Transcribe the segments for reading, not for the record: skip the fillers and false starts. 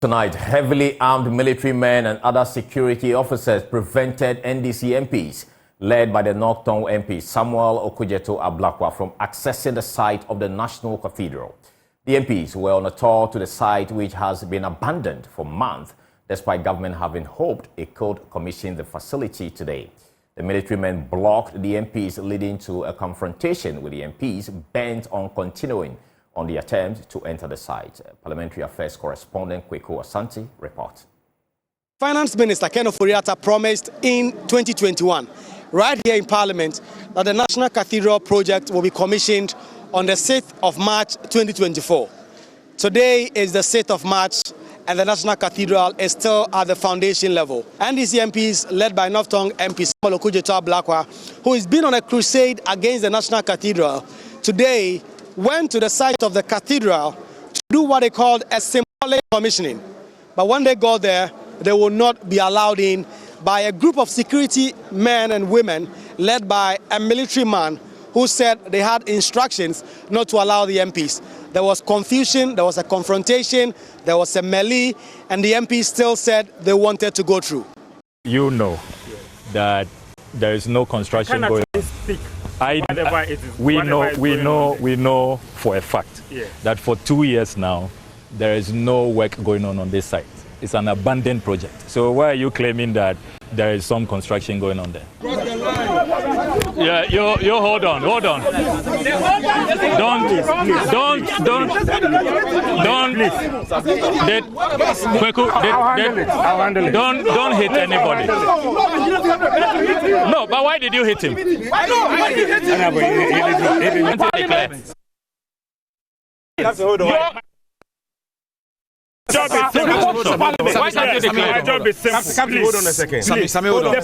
Tonight, heavily armed military men and other security officers prevented NDC MPs, led by the North Tongue MP Samuel Okudzeto Ablakwa, from accessing the site of the National Cathedral. The MPs were on a tour to the site, which has been abandoned for months, despite government having hoped it could commission the facility today. The military men blocked the MPs, leading to a confrontation with the MPs bent on continuing on the attempt to enter the site. Parliamentary Affairs correspondent Kweku Asante reports. Finance Minister Ken Ofori-Atta promised in 2021, right here in Parliament, that the National Cathedral project will be commissioned on the 6th of March 2024. Today is the 6th of March, and the National Cathedral is still at the foundation level. NDC MPs, led by North Tongue MP Samuel Okudzeto Ablakwa, who has been on a crusade against the National Cathedral, today went to the site of the cathedral to do what they called a symbolic commissioning. But when they got there, they will not be allowed in by a group of security men and women led by a military man who said they had instructions not to allow the MPs. There was confusion, there was a confrontation, there was a melee, and the MPs still said they wanted to go through. You know that there is no construction going on. We know for a fact that for 2 years now, there is no work going on this site. It's an abandoned project. So why are you claiming that there is some construction going on there? Yeah, you hold on. Don't hit anybody. No, but why did you hit him? I know. Why did you hit him? Why can't you declare? Hold on a second. Sammy, hold on. Don't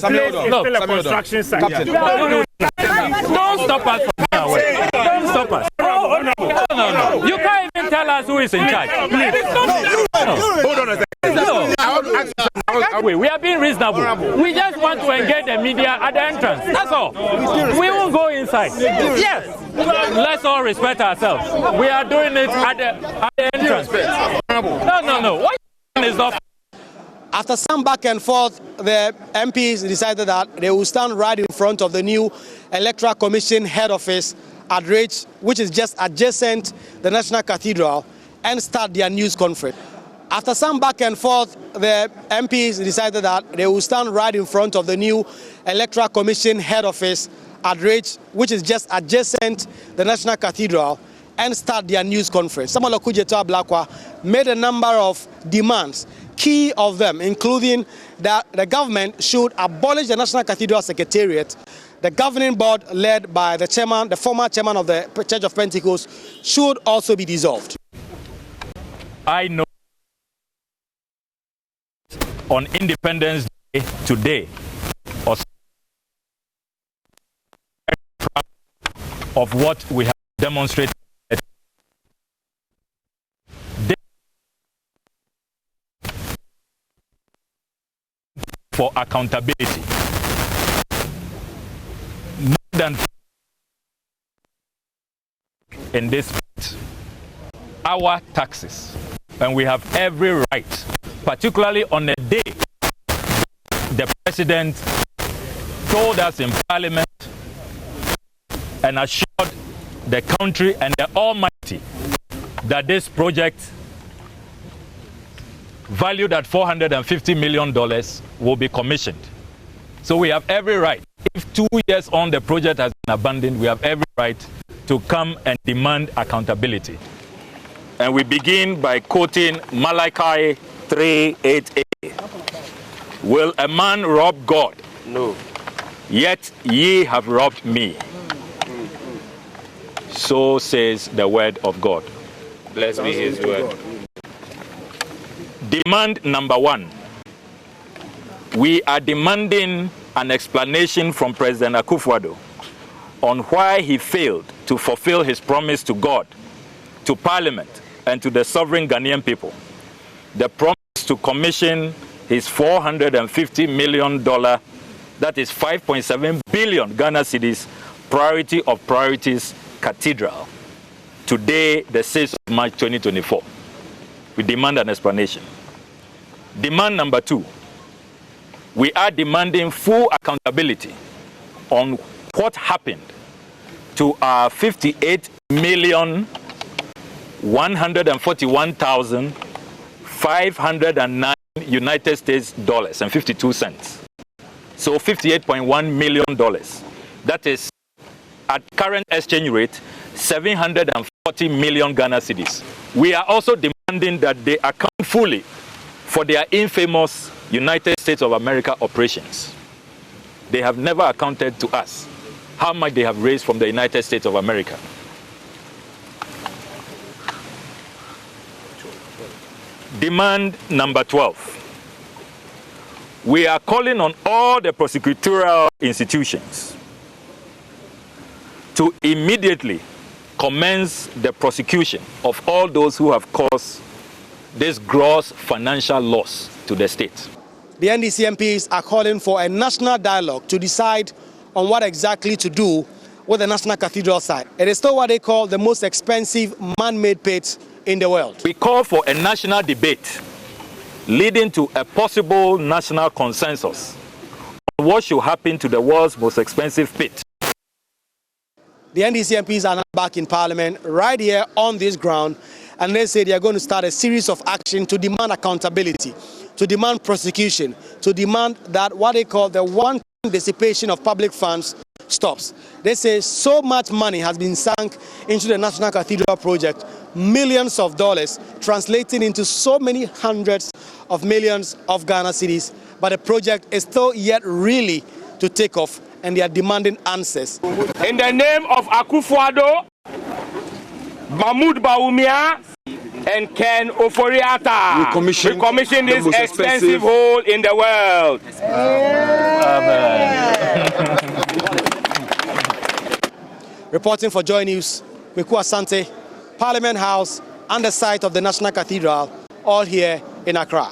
stop us from now. Don't stop us. No. You can't even tell us who is in charge. Hold on a second. We are being reasonable. We just want to engage the media at the entrance. That's all. We won't go inside. Yes. Let's all respect ourselves. We are doing it at the entrance. No. What is not? After some back and forth, the MPs decided that they will stand right in front of the new Electoral Commission head office at Rich, which is just adjacent the National Cathedral, and start their news conference. After some back and forth, the MPs decided that they will stand right in front of the new Electoral Commission head office at Rich, which is just adjacent the National Cathedral, and start their news conference. Samuel Okudzeto Ablakwa made a number of demands, key of them including that the government should abolish the National Cathedral Secretariat. The governing board, led by the former chairman of the Church of Pentecost, should also be dissolved. I know on Independence Day today, of what we have demonstrated for accountability. More than in this fight, our taxes, and we have every right, particularly on the day the president told us in Parliament and assured the country and the Almighty that this project, valued at $450 million, will be commissioned. So we have every right. If 2 years on the project has been abandoned, we have every right to come and demand accountability. And we begin by quoting Malachi 3:8a. Will a man rob God? No. Yet ye have robbed me. So says the word of God. Blessed be his word. Demand number one. We are demanding an explanation from President Akufo-Addo on why he failed to fulfill his promise to God, to Parliament, and to the sovereign Ghanaian people. The promise to commission his $450 million, that is 5.7 billion Ghana cedis, priority of priorities cathedral. Today, the 6th of March 2024. We demand an explanation. Demand number 2, we are demanding full accountability on what happened to our 58,141,509 United States dollars and 52 cents. So $58.1 million. That is, at current exchange rate, 740 million Ghana cedis. We are also demanding that they account fully for their infamous United States of America operations. They have never accounted to us how much they have raised from the United States of America. Demand number 12. We are calling on all the prosecutorial institutions to immediately commence the prosecution of all those who have caused this gross financial loss to the state. The NDC MPs are calling for a national dialogue to decide on what exactly to do with the National Cathedral site. It is still what they call the most expensive man-made pit in the world. We call for a national debate leading to a possible national consensus on what should happen to the world's most expensive pit. The NDC MPs are now back in Parliament right here on this ground, and they say they are going to start a series of action to demand accountability, to demand prosecution, to demand that what they call the wanton dissipation of public funds stops. They say so much money has been sunk into the National Cathedral project, millions of dollars, translating into so many hundreds of millions of Ghana cedis, but the project is still yet really to take off, and they are demanding answers. In the name of Akufo-Addo, Mahmoud Bawumia, and Ken Ofori-Atta, we commission this expensive hole in the world. Amen. Reporting for Joy News, Miku Asante, Parliament House, and the site of the National Cathedral, all here in Accra.